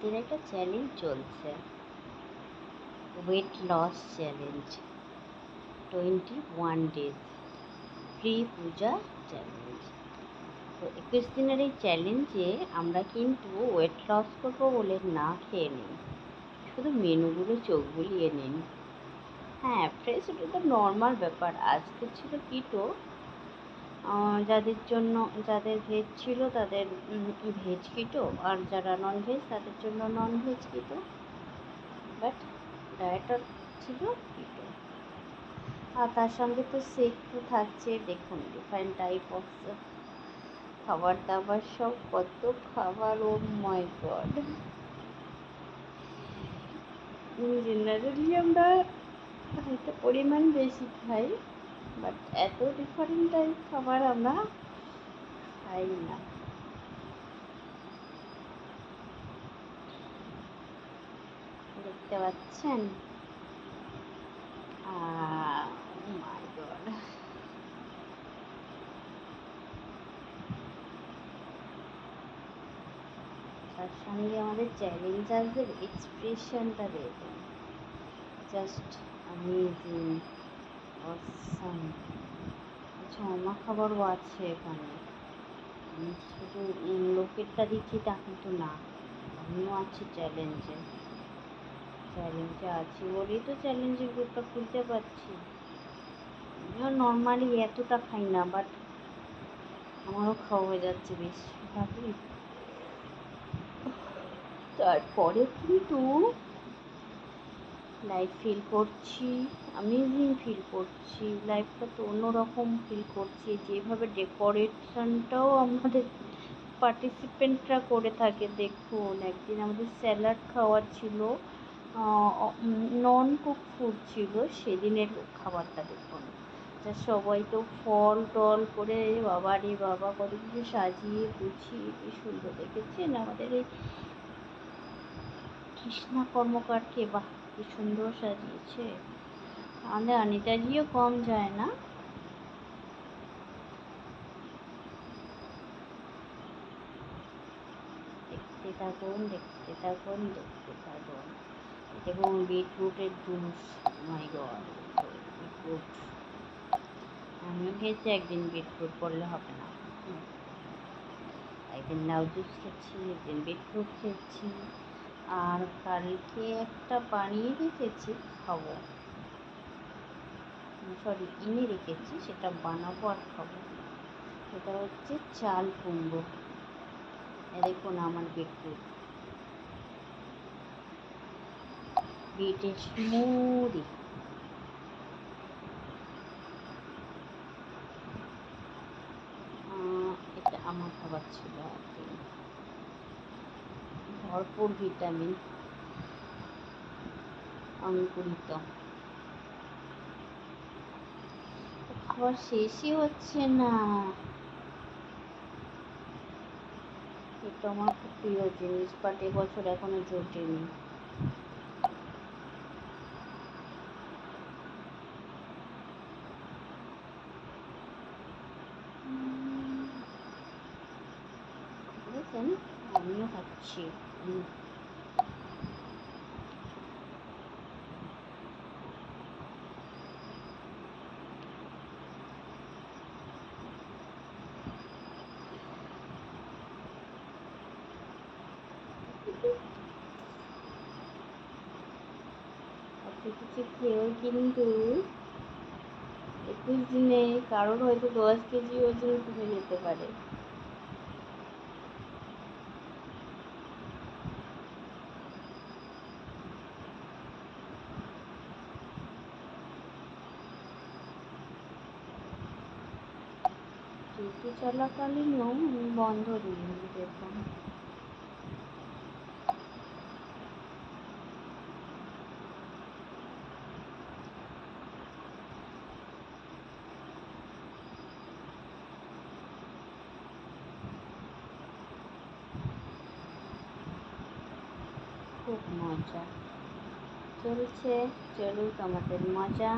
আমাদের একটা চ্যালেঞ্জ চলছে, weight loss challenge 21 days pre Puja challenge. তো 21 দিনের এই চ্যালেঞ্জে আমরা কিন্তু ওয়েট লস করবো বলে না খেয়ে নিই, শুধু মেনুগুলো চোখ বুলিয়ে নিন। হ্যাঁ ফ্রেশ, ওটা তো নর্মাল ব্যাপার। আজকে ছিল কিটো, যাদের ভেজ ছিল তাদের ভেজ কিটো, আর যারা নন ভেজ তাদের জন্য নন ভেজ কিটো, বাট ডায়েটার ছিল কিটো। আর তার সঙ্গে তো শেক তো থাকছে। দেখুন ডিফারেন্ট টাইপ অফ খাবার দাবার, সব কত খাবার, ও মাই গড। জেনারেলি আমরা হয়তো পরিমাণ বেশি খাই, বাট এত ডিফারেন্ট টাইপ খাবার আমরা খাই না। দেখতে পাচ্ছেন? মাই গড। তার সঙ্গে আমাদের চ্যালেঞ্জারদের এক্সপ্রেশনটা দেখুন, জাস্ট অ্যামেজিং, অসাম। আচ্ছা আমার খাবারও আছে এখানে, আমি শুধু লোকেরটা দিচ্ছি তা কিন্তু না, আমিও আছি চ্যালেঞ্জে আছি বলেই তো চ্যালেঞ্জের গ্রুপটা খুলতে পারছি। আমিও নর্মালি এতটা খাই না, বাট আমারও খাওয়া হয়ে যাচ্ছে বেশিরভাগই। তারপরে কিন্তু লাইফ ফিল করছি, অ্যামেজিং ফিল করছি, লাইফটা তো অন্যরকম ফিল করছি। যেভাবে ডেকোরেশনটাও আমাদের পার্টিসিপেন্টরা করে থাকে। দেখুন একদিন আমাদের স্যালাড খাওয়ার ছিল, নন কুক ফুড ছিল সেদিনের খাবারটা দেখুন। তা সবাই তো ফল টল করে বাবা রে বাবা কত কিছু সাজিয়ে গুছিয়ে, কি সুন্দর দেখেছেন আমাদের এই কৃষ্ণা কর্মকারকে, বাহ কি সুন্দর সাজিয়েছে। আমাদের অনিতাজিও কম যায় না। দেখতে থাকুন দেখতে থাকুন দেখতে থাকুন। দেখুন বিটরুটের জুস, মাই গড। বিটরুট আমিও খেয়েছি একদিন, বিটরুট পড়লে হবে না। একদিন লাউ জুস খেয়েছি, একদিন বিটরুট খেয়েছি, আর কালকে একটা বানিয়ে রেখেছি খাবো, সরি কিনে রেখেছি, সেটা বানাবো আর খাবো। সেটা হচ্ছে চাল কুমড়ো। দেখুন আমার বিটরুট, বিটের স্মুদি। এটা আমার খাবার ছিল একদিন, ভরপুর ভিটামিন, অঙ্কুরিত। খাবার শেষই হচ্ছে না। এটা আমার খুব প্রিয় জিনিস, বাট এবছর এখনো জোটেনি। বুঝেছেন, আমিও খাচ্ছি। এত কিছু খেয়েও কিন্তু 21 দিনে কারোর হয়তো 10 কেজি ওজন কমে যেতে পারে। ডিউটি চলাকালীনও আমি বন্ধ দিইনি। দেখুন খুব মজা চলছে, চলুক আমাদের মজা।